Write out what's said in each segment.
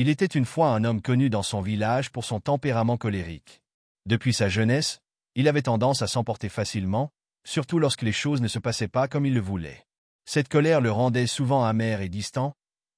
Il était une fois un homme connu dans son village pour son tempérament colérique. Depuis sa jeunesse, il avait tendance à s'emporter facilement, surtout lorsque les choses ne se passaient pas comme il le voulait. Cette colère le rendait souvent amer et distant,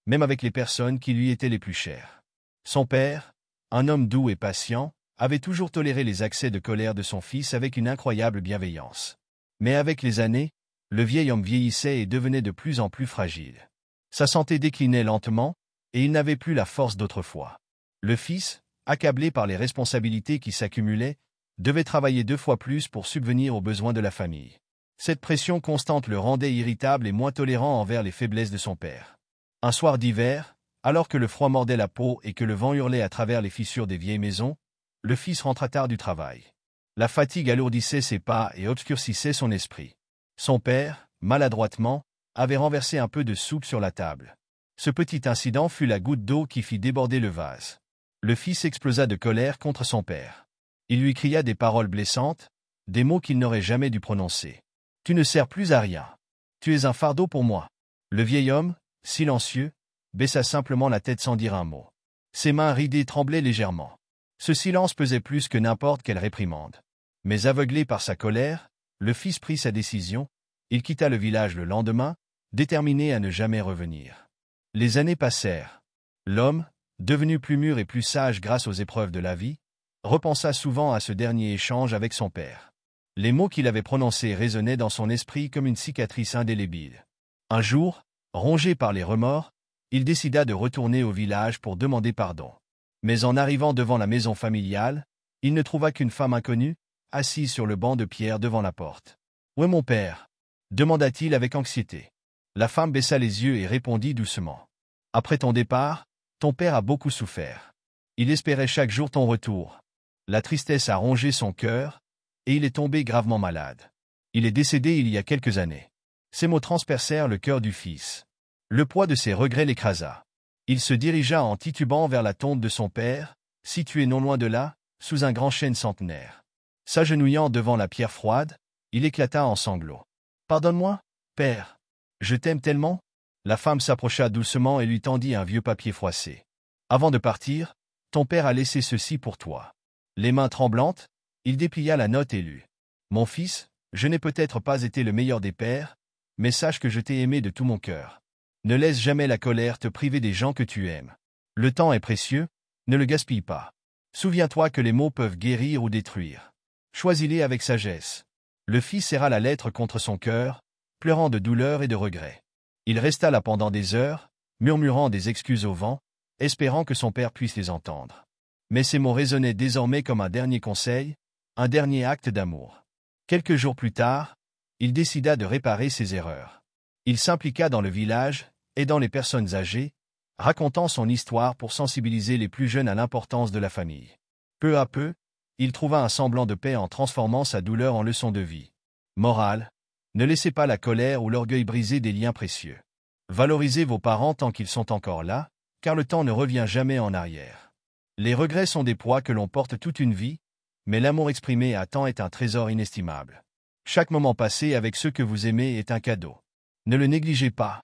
même avec les personnes qui lui étaient les plus chères. Son père, un homme doux et patient, avait toujours toléré les accès de colère de son fils avec une incroyable bienveillance. Mais avec les années, le vieil homme vieillissait et devenait de plus en plus fragile. Sa santé déclinait lentement, et il n'avait plus la force d'autrefois. Le fils, accablé par les responsabilités qui s'accumulaient, devait travailler 2 fois plus pour subvenir aux besoins de la famille. Cette pression constante le rendait irritable et moins tolérant envers les faiblesses de son père. Un soir d'hiver, alors que le froid mordait la peau et que le vent hurlait à travers les fissures des vieilles maisons, le fils rentra tard du travail. La fatigue alourdissait ses pas et obscurcissait son esprit. Son père, maladroitement, avait renversé un peu de soupe sur la table. Ce petit incident fut la goutte d'eau qui fit déborder le vase. Le fils explosa de colère contre son père. Il lui cria des paroles blessantes, des mots qu'il n'aurait jamais dû prononcer. « Tu ne sers plus à rien. Tu es un fardeau pour moi. » Le vieil homme, silencieux, baissa simplement la tête sans dire un mot. Ses mains ridées tremblaient légèrement. Ce silence pesait plus que n'importe quelle réprimande. Mais aveuglé par sa colère, le fils prit sa décision, il quitta le village le lendemain, déterminé à ne jamais revenir. Les années passèrent. L'homme, devenu plus mûr et plus sage grâce aux épreuves de la vie, repensa souvent à ce dernier échange avec son père. Les mots qu'il avait prononcés résonnaient dans son esprit comme une cicatrice indélébile. Un jour, rongé par les remords, il décida de retourner au village pour demander pardon. Mais en arrivant devant la maison familiale, il ne trouva qu'une femme inconnue, assise sur le banc de pierre devant la porte. « Où est mon père » demanda-t-il avec anxiété. La femme baissa les yeux et répondit doucement. « Après ton départ, ton père a beaucoup souffert. Il espérait chaque jour ton retour. La tristesse a rongé son cœur, et il est tombé gravement malade. Il est décédé il y a quelques années. » Ces mots transpercèrent le cœur du fils. Le poids de ses regrets l'écrasa. Il se dirigea en titubant vers la tombe de son père, située non loin de là, sous un grand chêne centenaire. S'agenouillant devant la pierre froide, il éclata en sanglots. « Pardonne-moi, père. Je t'aime tellement. » La femme s'approcha doucement et lui tendit un vieux papier froissé. « Avant de partir, ton père a laissé ceci pour toi. » Les mains tremblantes, il déplia la note et lut. « Mon fils, je n'ai peut-être pas été le meilleur des pères, mais sache que je t'ai aimé de tout mon cœur. Ne laisse jamais la colère te priver des gens que tu aimes. Le temps est précieux, ne le gaspille pas. Souviens-toi que les mots peuvent guérir ou détruire. Choisis-les avec sagesse. » Le fils serra la lettre contre son cœur, pleurant de douleur et de regret. Il resta là pendant des heures, murmurant des excuses au vent, espérant que son père puisse les entendre. Mais ces mots résonnaient désormais comme un dernier conseil, un dernier acte d'amour. Quelques jours plus tard, il décida de réparer ses erreurs. Il s'impliqua dans le village, aidant les personnes âgées, racontant son histoire pour sensibiliser les plus jeunes à l'importance de la famille. Peu à peu, il trouva un semblant de paix en transformant sa douleur en leçon de vie. Morale: ne laissez pas la colère ou l'orgueil briser des liens précieux. Valorisez vos parents tant qu'ils sont encore là, car le temps ne revient jamais en arrière. Les regrets sont des poids que l'on porte toute une vie, mais l'amour exprimé à temps est un trésor inestimable. Chaque moment passé avec ceux que vous aimez est un cadeau. Ne le négligez pas.